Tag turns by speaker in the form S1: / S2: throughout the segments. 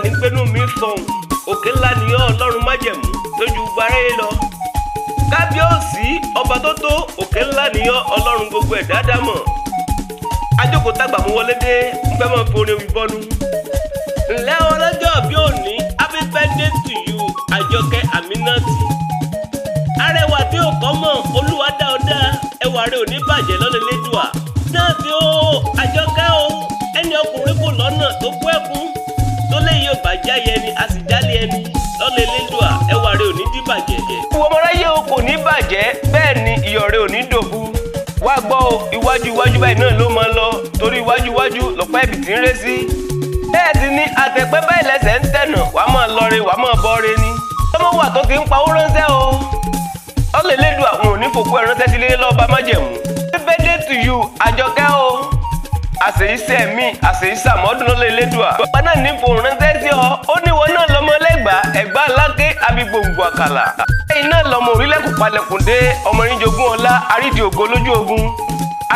S1: ní gbénú mi fọhùn òkè ńlá nìyọ́ ọlọ́run májẹ̀mú lójú gbáráyé lọ. kábíyèsí ọba tó tó òkè ńlá nìyọ́ ọlọ́run gbogbo ẹ̀dá dámọ̀. ajókòó tàgbà mú wọlé dé ń fẹ́ mọ́ forin wí bọ́nu. ǹlẹ́ ọlọ́jọ́ bí òní happy birthday to you àjọkẹ́ àmínátì. arẹwà tí ò kọ́ mọ̀ olúwa dá ọ dá ẹwà rẹ ò ní bàjẹ́ lọ́lẹ̀ lẹ́dùà. náà tí ó àjọkẹ́ o ẹni ọkùnrin kò lọ́nà tó kú ẹkún tó léyìí ò bá jáyẹ ni a sì jálé ẹni lọ́lẹ̀ lẹ́dùà ẹwà rẹ ò ní dìbàjẹ́. ìwọ ọmọláyé o kò ní bàjẹ́ bẹ́ẹ̀ ni iyọ̀ rẹ ò ní dòbu. wá gbọ́ o iwájú iwájú báyìí náà ló máa lọ torí iwájú iwájú lọ́pọ̀ ẹ̀bì tí ń ré sí. bẹ́ẹ̀ sì ni àtẹ̀pẹ́ báyìí lẹ́sẹ̀ ń tẹ̀nà wàá máa lọre wàá máa bọ́re ni. ọmọ wà tó ti ń pawó ránṣẹ́ o lọ́lẹ̀ lẹ́dùà àwọn ò ní fòkú ẹ̀ ránṣẹ́ sílé lọ́ba májẹ̀mú. happy birthday to you àjọkẹ́ o àṣèyíṣẹ́ mi àṣèyíṣàmọ́dún lọ́lẹ̀ lẹ́dùà. bàbá náà ní fòun ránṣẹ́ sí ọ ó ní wọn náà lọ́mọ lẹ́gbàá ẹ̀gbá aláké abigbòǹgbò àkàlà. lẹ́yìn náà lọ́mọ orílẹ̀kùn palẹ̀kùn dé ọmọ yín jogún ọlá àrídìí ògo lójú ogun.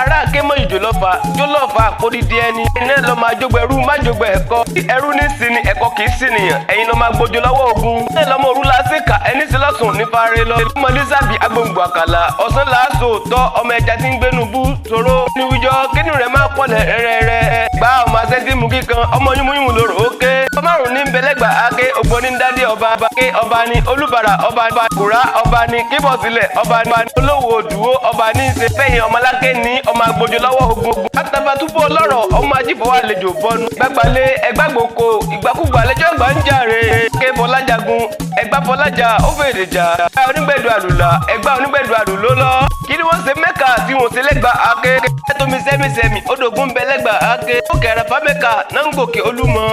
S1: ará akémọ̀ ìjòlọ́fà jólọ́fà kódìdí ẹni. ẹ̀yin náà lọ́mọ àjọgbẹ̀rú májọgbẹ̀ ẹ̀kọ́. ẹrú ní sinmi ẹ̀kọ́ kì í sìnìyàn ẹ̀yin lọ́mọ agbójo lọ́wọ́ ogun. náà lọ́mọ òrùlá síkà ẹni sí lọ́sùn ní fàárẹ̀ lọ. ọmọ lísàbí agbóǹgbò àkàlà ọ̀sán làásù tọ́ ọmọ ẹja tí ń gbénu bú tòró. níwíjọ kínú rẹ̀ máa pọ̀lẹ̀ rẹ́rẹ́rẹ́. gba ọmọ asẹ́ntì mú kíkan ọmọ yúnmúyúnmú lòrò ókè. ọmọ márùn ní bẹlẹ́gbà áké ògbóni ń dádé ọba ní olúbàrà ọba kùrá ọba ní kíbọ̀sílẹ̀ ọba ní olówó òdùwó ọba ní ṣe fẹ́yìn ọmọláké ní ọmọ agbójo lọ́wọ́ ogun. àtàbàtúbọ̀ ọlọ́rọ̀ ọmọ ajífọwọ́ àlejò bọ́nu. gbàgbálẹ̀ ẹgbàgbòkò ìgbàkúgbà lẹ́jọ́ ìgbà ń jàre. ké fọlájagun ẹgbà fọlájà ó fèrè jà. ẹgbà onígbẹ̀dù àlùlà ẹgbà onígbẹ̀dù àlùló lọ. kí ni wọ́n ṣe mẹ́kà tí wọ́n ṣe lẹ́gbà áké. ẹ̀tọ́mi sẹ́mi odògùn bẹ lẹ́gbà áké. ó kẹrẹ fámẹ́kà náà ń gòkè olúmọ.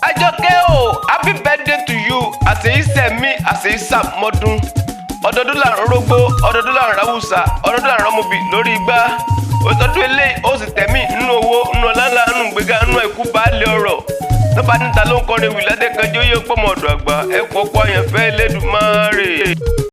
S1: àjọkẹ́ o happy birthday to you àṣèyíṣẹ́ mi àṣèyíṣàmọ́dún. ọdọọdún là ń rógbó ọdọọdún là ń ráwùsà ọdọọdún là ń rọmọbì lórí igbá. òtọ́dún eléyìí ó sì tẹ̀mí nínú owó nínú ọláńlá nínú gbéga nínú ẹ̀kú baálé ọ̀rọ̀. lọ́ba níta ló ń kọrin wìládé kan jóyè pọ́mọ ọ̀dọ̀ àgbà ẹ̀kọ́ ọkọ àyànfẹ́ Elédùmarè.